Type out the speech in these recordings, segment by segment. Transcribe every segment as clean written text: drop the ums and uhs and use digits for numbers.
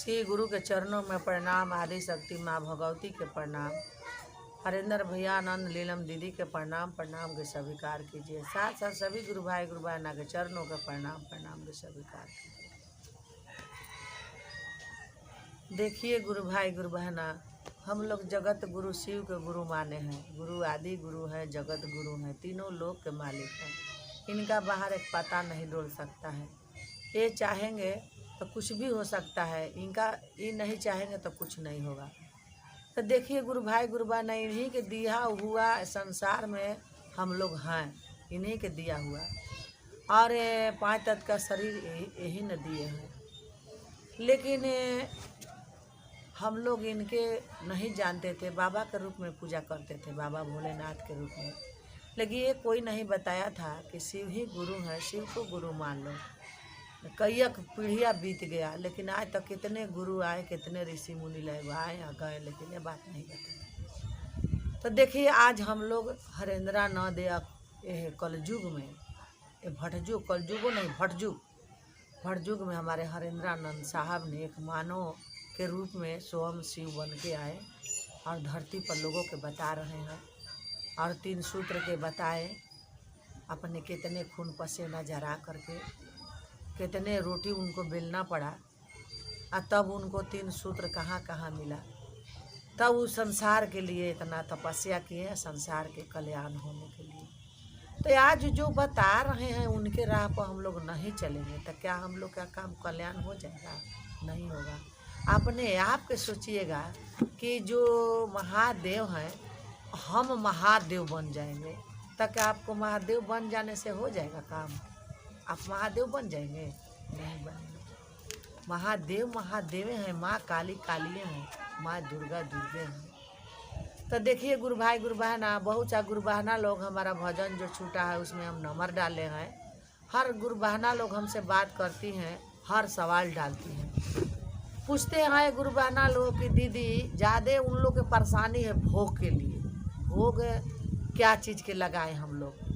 श्री गुरु के चरणों में प्रणाम। आदि शक्ति माँ भगवती के प्रणाम। हरेंद्र भैया, आनंद लीलम दीदी के प्रणाम के स्वीकार कीजिए। साथ साथ सभी गुरु भाई गुरु बहना के चरणों के प्रणाम के स्वीकार कीजिए। देखिए गुरु भाई गुरु बहना, हम लोग जगत गुरु शिव के गुरु माने हैं। गुरु आदि गुरु है, जगत गुरु है, तीनों लोक के मालिक हैं। इनका बाहर एक पता नहीं डोल सकता है। ये चाहेंगे तो कुछ भी हो सकता है, इनका ये नहीं चाहेंगे तो कुछ नहीं होगा। तो देखिए गुरु भाई गुरु बहना, इन्हीं के दिया हुआ संसार में हम लोग हैं, इन्हीं के दिया हुआ। और 5 तत्व का शरीर यही न दिए हैं, लेकिन हम लोग इनके नहीं जानते थे। बाबा के रूप में पूजा करते थे, बाबा भोलेनाथ के रूप में। लेकिन ये कोई नहीं बताया था कि शिव ही गुरु है, शिव को गुरु मान लो। कई पीढ़ियाँ बीत गया, लेकिन आज तक कितने गुरु आए, कितने ऋषि मुनि लगे आए या गए, लेकिन ये बात नहीं बताई। तो देखिए आज हम लोग हरेंद्रा न दे कलयुग में, ये भटजुग, कलयुगो नहीं भटजुग में हमारे हरेंद्रानंद साहब ने एक मानव के रूप में स्वयं शिव बन के आए और धरती पर लोगों के बता रहे हैं। और 3 सूत्र के बताए, अपने कितने खून पसीना जरा करके, कितने रोटी उनको बेलना पड़ा, और तब उनको 3 सूत्र कहाँ मिला। तब उस संसार के लिए इतना तपस्या किए, संसार के कल्याण होने के लिए। तो आज जो बता रहे हैं उनके राह पर हम लोग नहीं चलेंगे तो क्या हम लोग का काम कल्याण हो जाएगा? नहीं होगा। अपने आप के सोचिएगा कि जो महादेव हैं, हम महादेव बन जाएंगे, तो क्या आपको महादेव बन जाने से हो जाएगा काम? आप महादेव बन जाएंगे? नहीं बनेंगे। महादेव महादेवे हैं, माँ काली कालिए हैं, माँ दुर्गा दुर्गे हैं। तो देखिए गुरु भाई गुरु बहना, बहुत सा गुरु बहना लोग हमारा भजन जो छूटा है उसमें हम नंबर डाले हैं। हर गुरु बहना लोग हमसे बात करती हैं, हर सवाल डालती हैं, पूछते हैं गुरु बहना लोग कि दीदी ज़्यादा उन लोग की परेशानी है भोग के लिए। भोग क्या चीज़ के लगाए हम लोग?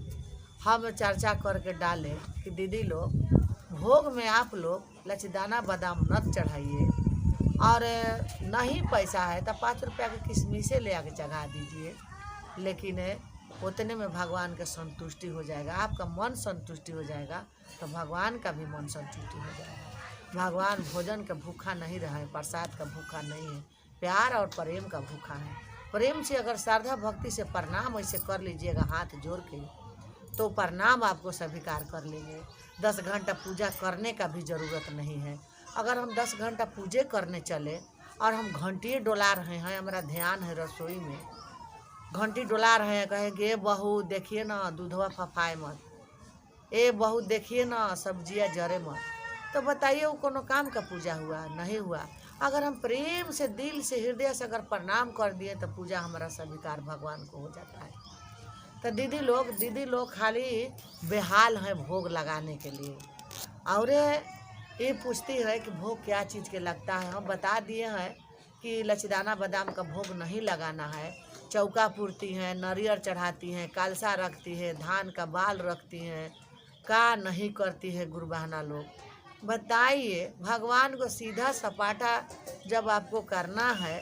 हम चर्चा करके डालें कि दीदी लोग भोग में आप लोग लचदाना बादाम नट चढ़ाइए, और नहीं पैसा है तो 5 रुपया की किशमिशे ले आके चढ़ा दीजिए, लेकिन उतने में भगवान का संतुष्टि हो जाएगा। आपका मन संतुष्टि हो जाएगा तो भगवान का भी मन संतुष्टि हो जाएगा। भगवान भोजन का भूखा नहीं रहा है, प्रसाद का भूखा नहीं है, प्यार और प्रेम का भूखा है। प्रेम से अगर श्रद्धा भक्ति से प्रणाम ऐसे कर लीजिएगा हाथ जोड़ के, तो प्रणाम आपको स्वीकार कर लेंगे। 10 घंटा पूजा करने का भी ज़रूरत नहीं है। अगर हम 10 घंटा पूजे करने चले और हम घंटी डोला रहे हैं, हमारा ध्यान है रसोई में, घंटी डोला रहे हैं, कहेंगे बहू देखिए ना दूधवा फफाए मत, ए बहू देखिए ना सब्जियाँ जरे मत, तो बताइए वो कोनो काम का पूजा हुआ? नहीं हुआ। अगर हम प्रेम से दिल से हृदय से अगर प्रणाम कर दिए तो पूजा हमारा स्वीकार भगवान को हो जाता है। तो दीदी लोग खाली बेहाल हैं भोग लगाने के लिए, और ये पूछती है कि भोग क्या चीज़ के लगता है। हम बता दिए हैं कि लचदाना बादाम का भोग नहीं लगाना है। चौका पूरती हैं, नारियल चढ़ाती हैं, कालसा रखती है, धान का बाल रखती हैं, का नहीं करती है गुरु बहना लोग? बताइए, भगवान को सीधा सपाटा जब आपको करना है,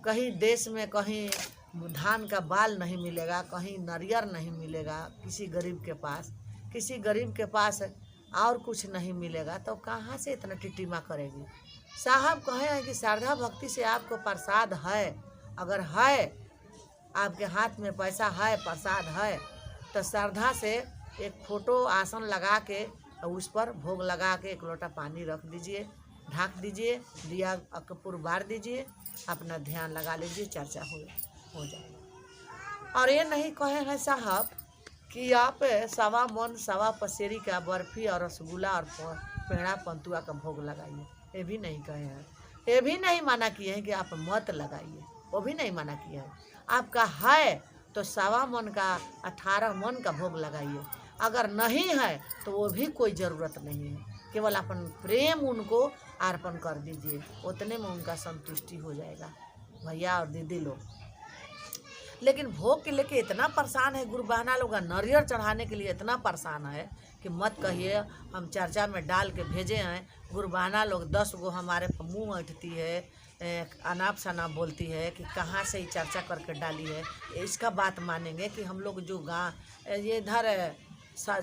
कहीं देश में कहीं धान का बाल नहीं मिलेगा, कहीं नारियल नहीं मिलेगा, किसी गरीब के पास और कुछ नहीं मिलेगा, तो कहाँ से इतना टिटिमा करेगी? साहब कहे हैं कि श्रद्धा भक्ति से आपको प्रसाद है, अगर है आपके हाथ में पैसा है, प्रसाद है, तो श्रद्धा से एक फोटो आसन लगा के उस पर भोग लगा के 1 लोटा पानी रख दीजिए, ढाक दीजिए, दिया कपूर बार दीजिए, अपना ध्यान लगा लीजिए, चर्चा हो जाएगा। और ये नहीं कहे हैं साहब कि आप 1.25 मन 1.25 पसेरी का बर्फी और रसगुल्ला और पेड़ा पंतुआ का भोग लगाइए, ये भी नहीं कहे हैं। ये भी नहीं माना किए हैं कि आप मत लगाइए, वो भी नहीं माना किए हैं। आपका है तो 1.25 मन का 18 मन का भोग लगाइए, अगर नहीं है तो वो भी कोई ज़रूरत नहीं है। केवल अपन प्रेम उनको अर्पण कर दीजिए, उतने में उनका संतुष्टि हो जाएगा भैया और दीदी लोग। लेकिन भोग के लेके इतना परेशान है गुरु बहना लोग, नारियल चढ़ाने के लिए इतना परेशान है कि मत कहिए, हम चर्चा में डाल के भेजे हैं। गुरबहाना लोग 10 गो हमारे मुँह ऐंठती है, अनाप शनाप बोलती है कि कहाँ से ही चर्चा करके डाली है। इसका बात मानेंगे कि हम लोग जो ये इधर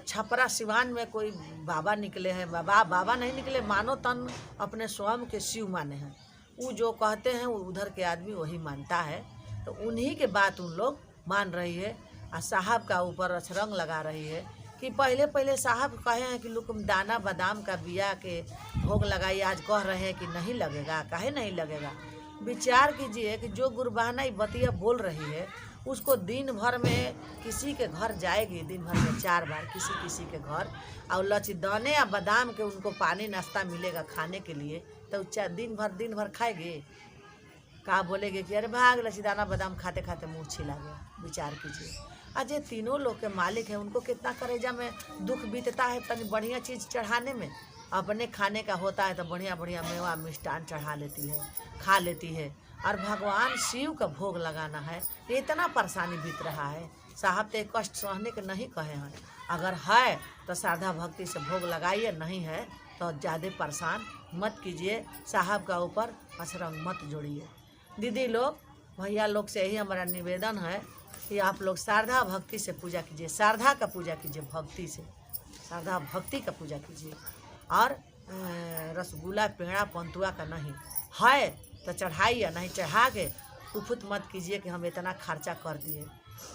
छपरा सिवान में कोई बाबा निकले हैं, बाबा नहीं निकले, मानो तन अपने स्वयं के शिव माने हैं। वो जो कहते हैं वो उधर के आदमी वही मानता है, तो उन्हीं के बात उन लोग मान रही है। और साहब का ऊपर अछरंग लगा रही है कि पहले साहब कहे हैं कि लोग दाना बादाम का बिया के भोग लगाइए, आज कह रहे हैं कि नहीं लगेगा। काहे नहीं लगेगा? विचार कीजिए कि जो गुरबहाना बतिया बोल रही है उसको दिन भर में किसी के घर जाएगी, दिन भर में 4 बार किसी के घर, और लचीदाने या बादाम के उनको पानी नाश्ता मिलेगा खाने के लिए, तो दिन भर खाएगी। का बोलेगे कि अरे भाग, लचीदाना बादाम खाते खाते मुँह छिला गया। विचार कीजिए। आज ये तीनों लोग के मालिक हैं, उनको कितना कलेजा में दुख बीतता है तनी बढ़िया चीज़ चढ़ाने में। अपने खाने का होता है तो बढ़िया बढ़िया मेवा मिष्ठान चढ़ा लेती है, खा लेती है, और भगवान शिव का भोग लगाना है, ये इतना परेशानी बीत रहा है। साहब तो कष्ट सहने के नहीं कहे हैं। अगर है तो श्रद्धा भक्ति से भोग लगाइए, नहीं है तो ज़्यादा परेशान मत कीजिए। साहब का ऊपर अछरंग मत जोड़िए। दीदी लोग, भैया लोग से यही हमारा निवेदन है कि आप लोग श्रद्धा भक्ति से पूजा कीजिए, श्रद्धा का पूजा कीजिए, भक्ति से श्रद्धा भक्ति का पूजा कीजिए। और रसगुल्ला पेड़ा पंतुआ का नहीं है तो चढ़ाइए, नहीं चढ़ा के कुफुत मत कीजिए कि हम इतना खर्चा कर दिए।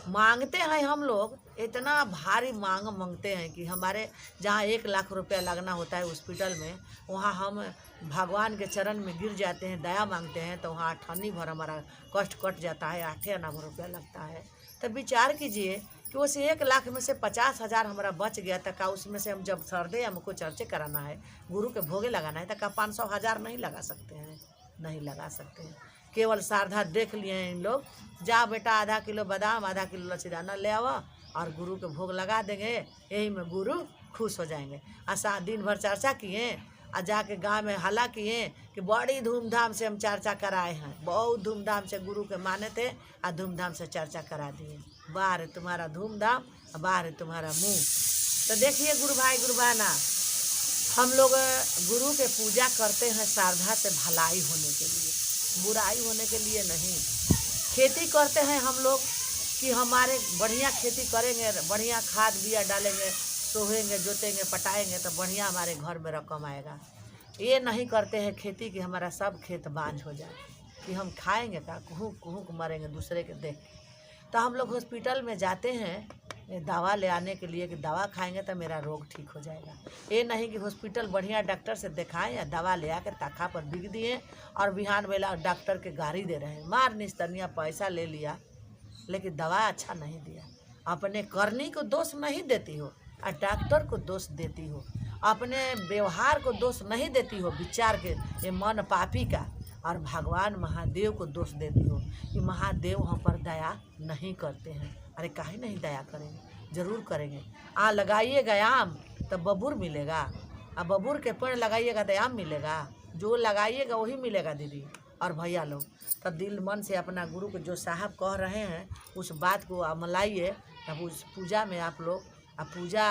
मांगते हैं हम लोग, इतना भारी मांगते हैं कि हमारे जहाँ 1 लाख रुपया लगना होता है हॉस्पिटल में, वहाँ हम भगवान के चरण में गिर जाते हैं, दया मांगते हैं, तो वहाँ 8 भर हमारा कष्ट कट जाता है, 8 आना रुपया लगता है। तो विचार कीजिए कि उस 1 लाख में से 50,000 हमारा बच गया, तो का उसमें से हम जब सरदे हमको चर्चे कराना है, गुरु के भोगे लगाना है, तो का 500,000 नहीं लगा सकते हैं? नहीं लगा सकते हैं। केवल श्रद्धा देख लिए हैं इन लोग। जा बेटा, आधा किलो बादाम, आधा किलो लचीदाना ले आवा और गुरु के भोग लगा देंगे, यही में गुरु खुश हो जाएंगे। आशा दिन भर चर्चा किए और जाके गांव में हल्ला किए कि बड़ी धूमधाम से हम चर्चा कराए हैं, बहुत धूमधाम से गुरु के माने थे और धूमधाम से चर्चा करा दिए। बाहर तुम्हारा धूमधाम, बाहर तुम्हारा मुँह। तो देखिए गुरु भाई गुरुबाना, हम लोग गुरु के पूजा करते हैं श्रद्धा से, भलाई होने के लिए, बुराई होने के लिए नहीं। खेती करते हैं हम लोग कि हमारे बढ़िया खेती करेंगे, बढ़िया खाद बिया डालेंगे, सोहेंगे, जोतेंगे, पटाएंगे तो बढ़िया हमारे घर में रकम आएगा। ये नहीं करते हैं खेती कि हमारा सब खेत बांझ हो जाए, कि हम खाएंगे का, कुहुक कुहुक मरेंगे दूसरे के देख के। तो हम लोग हॉस्पिटल में जाते हैं दवा ले आने के लिए कि दवा खाएंगे तो मेरा रोग ठीक हो जाएगा। ये नहीं कि हॉस्पिटल बढ़िया डॉक्टर से दिखाएं या दवा ले आकर ताखा पर बिक दिए और बिहान बेला डॉक्टर के गाड़ी दे रहे हैं, मार निस्तनिया पैसा ले लिया लेकिन दवा अच्छा नहीं दिया। अपने करनी को दोष नहीं देती हो और डॉक्टर को दोष देती हो, अपने व्यवहार को दोष नहीं देती हो, विचार के ये मन पापी का, और भगवान महादेव को दोष देती हो कि महादेव हम पर दया नहीं करते हैं। अरे काहे नहीं दया करेंगे? जरूर करेंगे। लगाइएगा आम तो बबूर मिलेगा, अब बबूर के पेड़ लगाइएगा तो आम मिलेगा, जो लगाइएगा वही मिलेगा दीदी और भैया लोग। तो दिल मन से अपना गुरु को जो साहब कह रहे हैं उस बात को अमलाइए। तब उस पूजा में आप लोग पूजा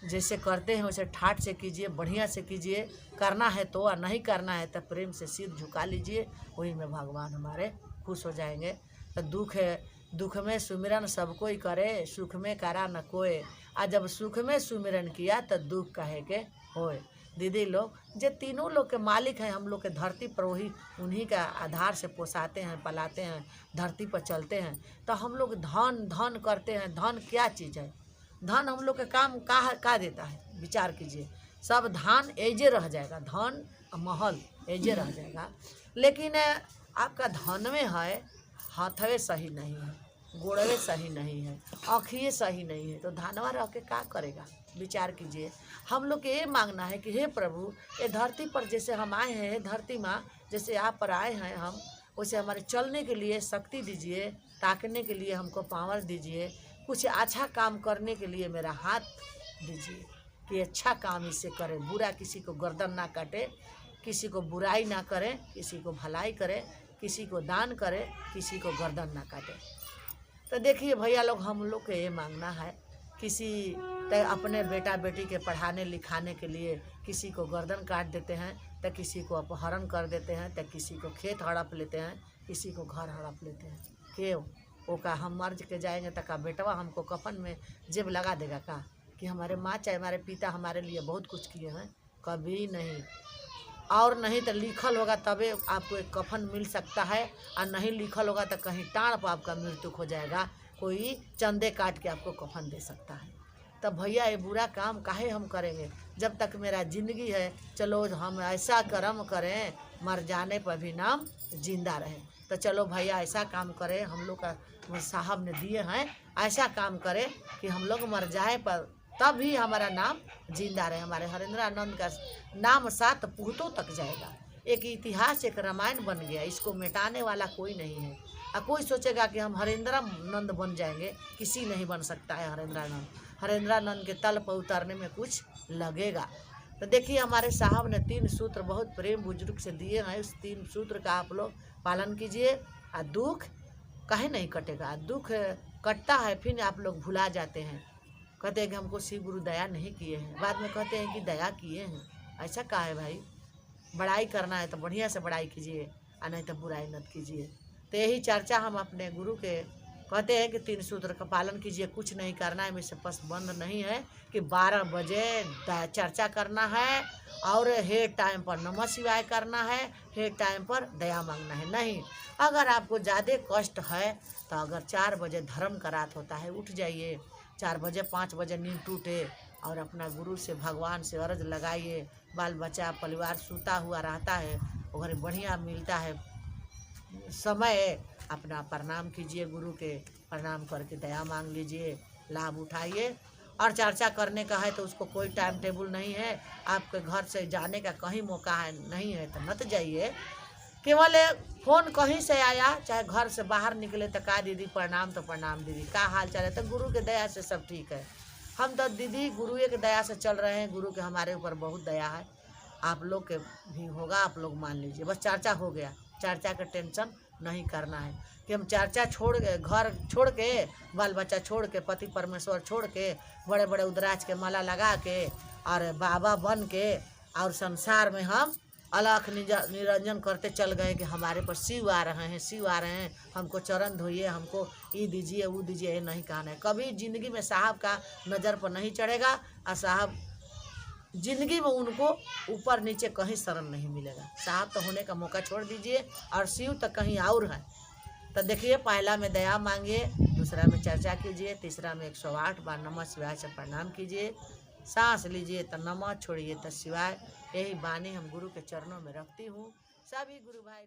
जैसे करते हैं वैसे ठाठ से कीजिए, बढ़िया से कीजिए। करना है तो, और नहीं करना है तो प्रेम से सिर झुका लीजिए, वही में भगवान हमारे खुश हो जाएंगे। तो दुख में सुमिरन सब कोई करे, सुख में करा न कोई। और जब सुख में सुमिरन किया तो दुख कहे के होए। दीदी लोग, जो तीनों लोग के मालिक हैं, हम लोग के धरती पर वही उन्हीं का आधार से पोसाते हैं, पलाते हैं, धरती पर चलते हैं। तो हम लोग धन करते हैं। धन क्या चीज़ है? धन हम लोग के काम का देता है? विचार कीजिए, सब धान एजे रह जाएगा, धन महल एजे रह जाएगा। लेकिन आपका धन में है, हाथवे सही नहीं है, गोड़वे सही नहीं है, आँखिए सही नहीं है, तो धनवा रह के क्या करेगा? विचार कीजिए। हम लोग के ये मांगना है कि हे प्रभु, ये धरती पर जैसे हम आए हैं, धरती माँ जैसे आप पर आए हैं हम, वैसे हमारे चलने के लिए शक्ति दीजिए, ताकने के लिए हमको पावर दीजिए, कुछ अच्छा काम करने के लिए मेरा हाथ दीजिए कि अच्छा काम इससे करें, बुरा किसी को गर्दन ना काटे, किसी को बुराई ना करें, किसी को भलाई करे, किसी को दान करे, किसी को गर्दन ना काटे। तो देखिए भैया लोग, हम लोग को ये मांगना है, किसी तो अपने बेटा बेटी के पढ़ाने लिखाने के लिए किसी को गर्दन काट देते हैं, तो किसी को अपहरण कर देते हैं, तो किसी को खेत हड़प लेते हैं, किसी को घर हड़प लेते हैं। क्यों? वो का हम मर्ज के जाएंगे तो का बेटवा हमको कफन में जेब लगा देगा का कि हमारे माँ चाहे हमारे पिता हमारे लिए बहुत कुछ किए हैं? कभी नहीं। और नहीं तो लिखल होगा तबे आपको एक कफन मिल सकता है, और नहीं लिखल होगा तो कहीं टाँड़ पर आपका मृत्यु हो जाएगा, कोई चंदे काट के आपको कफन दे सकता है। तब भैया ये बुरा काम काहे हम करेंगे? जब तक मेरा ज़िंदगी है चलो हम ऐसा कर्म करें मर जाने पर भी नाम जिंदा रहे। तो चलो भैया ऐसा काम करें, हम लोग का साहब ने दिए हैं, ऐसा काम करें कि हम लोग मर जाए पर तब भी हमारा नाम जिंदा रहे। हमारे हरेंद्रानंद का नाम 7 पुश्तों तक जाएगा। एक इतिहास, एक रामायण बन गया, इसको मिटाने वाला कोई नहीं है। और कोई सोचेगा कि हम हरेंद्रानंद बन जाएंगे, किसी नहीं बन सकता है हरेंद्रानंद। हरेंद्रानंद के तल पर उतरने में कुछ लगेगा। तो देखिए हमारे साहब ने 3 सूत्र बहुत प्रेम बुजुर्ग से दिए हैं। उस 3 सूत्र का आप लोग पालन कीजिए, और दुख काहे नहीं कटेगा। दुख कटता है फिर आप लोग भुला जाते हैं, कहते हैं कि हमको शिव गुरु दया नहीं किए हैं, बाद में कहते हैं कि दया किए हैं। ऐसा का है भाई? बड़ाई करना है तो बढ़िया से बड़ाई कीजिए, और नहीं तो बुराई मत कीजिए। तो यही चर्चा हम अपने गुरु के कहते हैं कि 3 सूत्र का पालन कीजिए, कुछ नहीं करना है। इससे बंद नहीं है कि 12 बजे चर्चा करना है, और हे टाइम पर नमः शिवाय करना है, हे टाइम पर दया मांगना है। नहीं, अगर आपको ज़्यादा कष्ट है तो अगर 4 बजे धर्म का रात होता है, उठ जाइए 4 बजे 5 बजे नींद टूटे और अपना गुरु से भगवान से अर्ज लगाइए। बाल बच्चा परिवार सूता हुआ रहता है, और बढ़िया मिलता है समय, अपना प्रणाम कीजिए, गुरु के प्रणाम करके दया मांग लीजिए, लाभ उठाइए। और चर्चा करने का है तो उसको कोई टाइम टेबल नहीं है, आपके घर से जाने का कहीं मौका है नहीं है तो मत जाइए। केवल फ़ोन कहीं से आया, चाहे घर से बाहर निकले तो का दीदी प्रणाम, तो प्रणाम दीदी, का हाल चाल है, तो गुरु के दया से सब ठीक है। हम तो दीदी गुरु के दया से चल रहे हैं, गुरु के हमारे ऊपर बहुत दया है। आप लोग के भी होगा, आप लोग मान लीजिए। बस चर्चा हो गया, चर्चा का टेंशन नहीं करना है कि हम चर्चा छोड़ के, घर छोड़ के, बाल बच्चा छोड़ के, पति परमेश्वर छोड़ के, बड़े बड़े उदराज के माला लगा के और बाबा बन के और संसार में हम अलख निरंजन करते चल गए कि हमारे पर शिव आ रहे हैं, शिव आ रहे हैं, हमको चरण धोइए, हमको ये दीजिए वो दीजिए। ये नहीं कहना है। कभी ज़िंदगी में साहब का नज़र पर नहीं चढ़ेगा, और साहब जिंदगी में उनको ऊपर नीचे कहीं शरण नहीं मिलेगा। साहब तो होने का मौका छोड़ दीजिए, और शिव तो कहीं और है। तो देखिए, पहला में दया मांगिए, दूसरा में चर्चा कीजिए, तीसरा में 108 बार नमः शिवाय से प्रणाम कीजिए। सांस लीजिए तो नमः, छोड़िए तो शिवाय। यही बानी हम गुरु के चरणों में रखती हूँ। सभी गुरु भाई